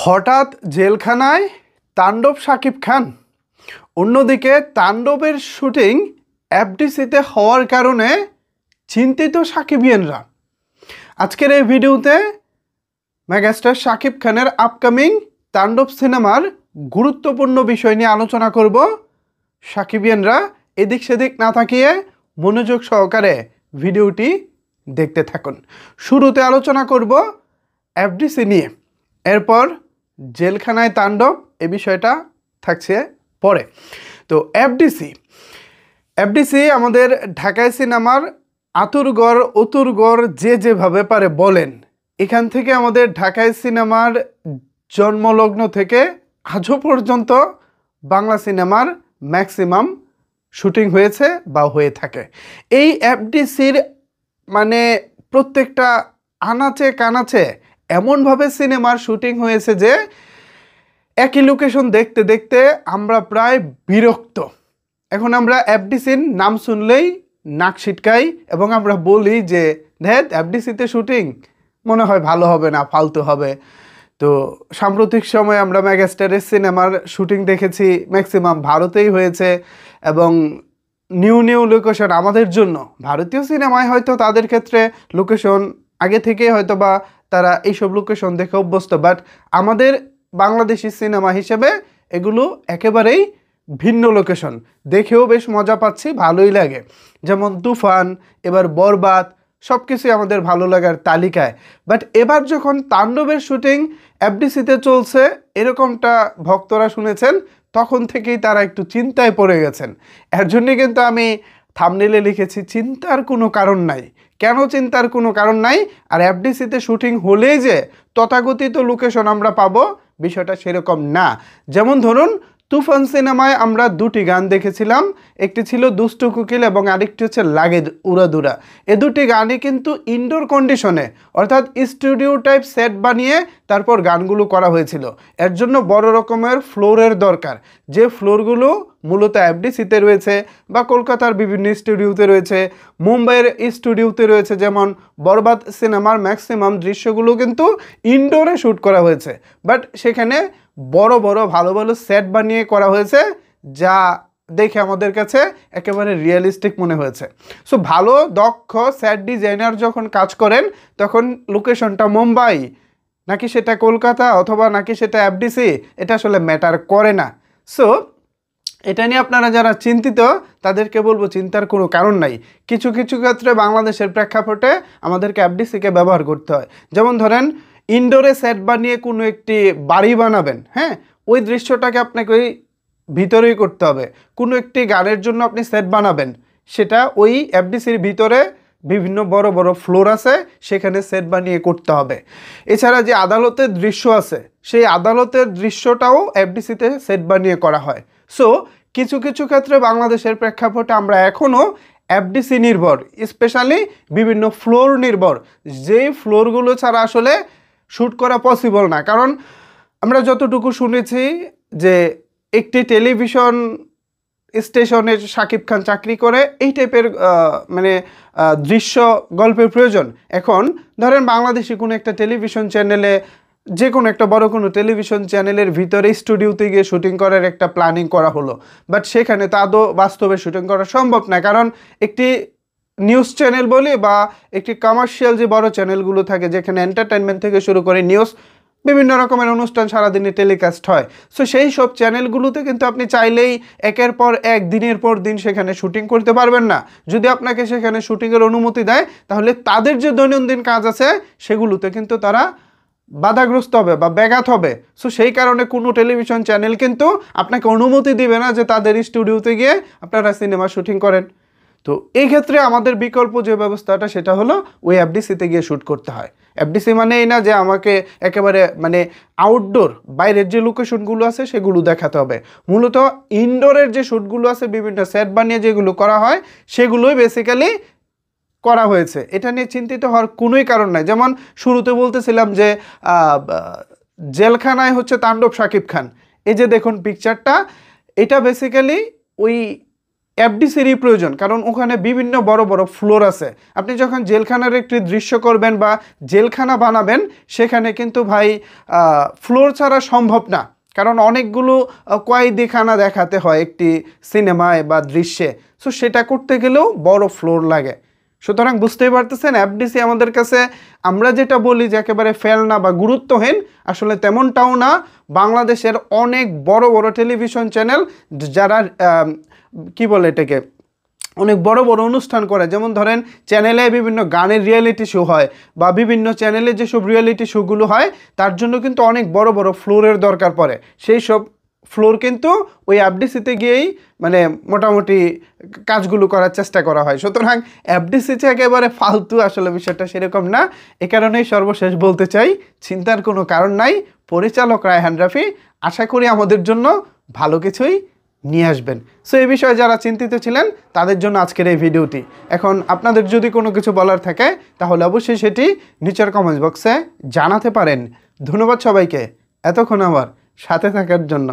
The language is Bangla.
হঠাৎ জেলখানায় তাণ্ডব শাকিব খান। অন্যদিকে তাণ্ডবের শুটিং এফডিসিতে হওয়ার কারণে চিন্তিত সাকিবিয়ানরা। আজকের এই ভিডিওতে মেগাস্টার শাকিব খানের আপকামিং তাণ্ডব সিনেমার গুরুত্বপূর্ণ বিষয় নিয়ে আলোচনা করব। সাকিবিয়ানরা এদিক সেদিক না তাকিয়ে মনোযোগ সহকারে ভিডিওটি দেখতে থাকুন। শুরুতে আলোচনা করব এফডিসি নিয়ে, এরপর জেলখানায় তাণ্ডব এ বিষয়টা থাকছে পরে। তো এফডিসি আমাদের ঢাকায় সিনেমার আতুরগড় অতুরগড় যে যেভাবে পারে বলেন, এখান থেকে আমাদের ঢাকায় সিনেমার জন্মলগ্ন থেকে আজও পর্যন্ত বাংলা সিনেমার ম্যাক্সিমাম শুটিং হয়েছে বা হয়ে থাকে। এই এফডিসির মানে প্রত্যেকটা আনাচে কানাচে এমনভাবে সিনেমার শুটিং হয়েছে যে একই লোকেশন দেখতে দেখতে আমরা প্রায় বিরক্ত। এখন আমরা এফডিসির নাম শুনলেই নাক ছিটকাই এবং আমরা বলি যে ধ্যাত এফডিসিতে শুটিং মনে হয় ভালো হবে না, ফালতু হবে। তো সাম্প্রতিক সময় আমরা মেগাস্টারের সিনেমার শুটিং দেখেছি, ম্যাক্সিমাম ভারতেই হয়েছে এবং নিউ লোকেশন। আমাদের জন্য ভারতীয় সিনেমায় হয়তো তাদের ক্ষেত্রে লোকেশন আগে থেকেই হয়তো বা তারা এইসব লোকেশন দেখে অভ্যস্ত, বাট আমাদের বাংলাদেশি সিনেমা হিসেবে এগুলো একেবারেই ভিন্ন লোকেশন। দেখেও বেশ মজা পাচ্ছি, ভালোই লাগে। যেমন তুফান, এবার বরবাদ, সব কিছুই আমাদের ভালো লাগার তালিকায়। বাট এবার যখন তাণ্ডবের শুটিং এফডিসিতে চলছে এরকমটা ভক্তরা শুনেছেন, তখন থেকেই তারা একটু চিন্তায় পড়ে গেছেন। এর জন্যে কিন্তু আমি থাম্বনেইলে লিখেছি চিন্তার কোনো কারণ নাই। কেন চিন্তার কোনো কারণ নাই? আর এফডিসিতে শুটিং হলেই যে তথাকথিত লোকেশন আমরা পাবো, বিষয়টা সেরকম না। যেমন ধরুন তুফান সিনেমায় আমরা দুটি গান দেখেছিলাম, একটি ছিল দুষ্টু কোকিল এবং আরেকটি হচ্ছে লাগে উড়াদুরা। এ দুটি গানই কিন্তু ইনডোর কন্ডিশনে অর্থাৎ স্টুডিও টাইপ সেট বানিয়ে তারপর গানগুলো করা হয়েছিল। এর জন্য বড় রকমের ফ্লোরের দরকার, যে ফ্লোরগুলো মূলত এফডিসিতে রয়েছে বা কলকাতার বিভিন্ন স্টুডিওতে রয়েছে, মুম্বাইয়ের স্টুডিওতে রয়েছে। যেমন বরবাদ সিনেমার ম্যাক্সিমাম দৃশ্যগুলো কিন্তু ইনডোরে শ্যুট করা হয়েছে, বাট সেখানে বড় বড় ভালো ভালো সেট বানিয়ে করা হয়েছে, যা দেখে আমাদের কাছে একেবারে রিয়েলিস্টিক মনে হয়েছে। সো ভালো দক্ষ সেট ডিজাইনার যখন কাজ করেন তখন লোকেশনটা মুম্বাই নাকি সেটা কলকাতা অথবা নাকি সেটা এফডিসি, এটা আসলে ম্যাটার করে না। সো এটা নিয়ে আপনারা যারা চিন্তিত তাদেরকে বলবো চিন্তার কোনো কারণ নাই। কিছু কিছু ক্ষেত্রে বাংলাদেশের প্রেক্ষাপটে আমাদেরকে এফডিসিকে ব্যবহার করতে হয়। যেমন ধরেন ইনডোরে সেট বানিয়ে কোনো একটি বাড়ি বানাবেন, হ্যাঁ, ওই দৃশ্যটাকে আপনাকে ওই ভিতরেই করতে হবে। কোনো একটি গানের জন্য আপনি সেট বানাবেন, সেটা ওই এফডিসির ভিতরে বিভিন্ন বড় বড় ফ্লোর আছে, সেখানে সেট বানিয়ে করতে হবে। এছাড়া যে আদালতের দৃশ্য আছে, সেই আদালতের দৃশ্যটাও এফডিসিতে সেট বানিয়ে করা হয়। সো কিছু কিছু ক্ষেত্রে বাংলাদেশের প্রেক্ষাপটে আমরা এখনও এফডিসি নির্ভর, স্পেশালি বিভিন্ন ফ্লোর নির্ভর, যেই ফ্লোরগুলো ছাড়া আসলে শ্যুট করা পসিবল না। কারণ আমরা যতটুকু শুনেছি যে একটি টেলিভিশন স্টেশনে শাকিব খান চাকরি করে, এই টাইপের দৃশ্য গল্পের প্রয়োজন। এখন ধরেন বাংলাদেশি কোনো একটা টেলিভিশন চ্যানেলে, যে কোনো একটা বড় কোনো টেলিভিশন চ্যানেলের ভিতরে স্টুডিওতে গিয়ে শুটিং করার একটা প্ল্যানিং করা হলো, বাট সেখানে তো আদৌ বাস্তবে শুটিং করা সম্ভব না। কারণ একটি নিউজ চ্যানেল বলি বা একটি কমার্শিয়াল যে বড় চ্যানেলগুলো থাকে, যেখানে এন্টারটেনমেন্ট থেকে শুরু করে নিউজ, বিভিন্ন রকমের অনুষ্ঠান সারাদিনে টেলিকাস্ট হয়। সো সেই সব চ্যানেলগুলোতে কিন্তু আপনি চাইলেই একের পর এক দিনের পর দিন সেখানে শুটিং করতে পারবেন না। যদি আপনাকে সেখানে শুটিংয়ের অনুমতি দেয়, তাহলে তাদের যে দৈনন্দিন কাজ আছে সেগুলোতে কিন্তু তারা বাধাগ্রস্ত হবে বা ব্যাঘাত হবে। সো সেই কারণে কোনো টেলিভিশন চ্যানেল কিন্তু আপনাকে অনুমতি দিবে না যে তাদের স্টুডিওতে গিয়ে আপনারা সিনেমা শুটিং করেন। তো এই ক্ষেত্রে আমাদের বিকল্প যে ব্যবস্থাটা, সেটা হলো ওই এফডিসিতে গিয়ে শ্যুট করতে হয়। এফডিসি মানে এই না যে আমাকে একেবারে আউটডোর বাইরের যে লোকেশনগুলো আছে সেগুলো দেখাতে হবে। মূলত ইনডোরের যে শ্যুটগুলো আছে, বিভিন্ন সেট বানিয়ে যেগুলো করা হয়, সেগুলোই বেসিক্যালি করা হয়েছে। এটা নিয়ে চিন্তিত হওয়ার কোনোই কারণ নাই। যেমন শুরুতে বলতেছিলাম যে জেলখানায় হচ্ছে তাণ্ডব শাকিব খান, এই যে দেখুন পিকচারটা, এটা বেসিক্যালি ওই এফডিসিরই প্রয়োজন, কারণ ওখানে বিভিন্ন বড় বড় ফ্লোর আছে। আপনি যখন জেলখানার একটি দৃশ্য করবেন বা জেলখানা বানাবেন, সেখানে কিন্তু ভাই ফ্লোর ছাড়া সম্ভব না, কারণ অনেকগুলো কয়েদিখানা দেখাতে হয় একটি সিনেমায় বা দৃশ্যে। সো সেটা করতে গেলেও বড় ফ্লোর লাগে। সুতরাং বুঝতেই পারতেছেন এফডিসি আমাদের কাছে আমরা যেটা বলি যে একেবারে ফেলনা বা গুরুত্বহীন, আসলে তেমনটাও না। বাংলাদেশের অনেক বড় বড় টেলিভিশন চ্যানেল যারা কি বলে এটাকে অনেক বড় বড় অনুষ্ঠান করে, যেমন ধরেন চ্যানেলে বিভিন্ন গানের রিয়েলিটি শো হয় বা বিভিন্ন চ্যানেলে যেসব রিয়েলিটি শোগুলো হয় তার জন্য কিন্তু অনেক বড় বড় ফ্লোরের দরকার পড়ে। সেই সব ফ্লোর কিন্তু ওই এফডিসিতে গিয়েই মানে মোটামুটি কাজগুলো করার চেষ্টা করা হয়। সুতরাং এফডিসিতে একেবারে ফালতু আসলে বিষয়টা সেরকম না। এ কারণেই সর্বশেষ বলতে চাই, চিন্তার কোনো কারণ নাই। পরিচালক রায়হান রাফি আশা করি আমাদের জন্য ভালো কিছুই নিয়ে আসবেন। সো এই বিষয়ে যারা চিন্তিত ছিলেন তাদের জন্য আজকের এই ভিডিওটি। এখন আপনাদের যদি কোনো কিছু বলার থাকে তাহলে অবশ্যই সেটি নিচের কমেন্টস বক্সে জানাতে পারেন। ধন্যবাদ সবাইকে এতক্ষণ আমার সাথে থাকার জন্য।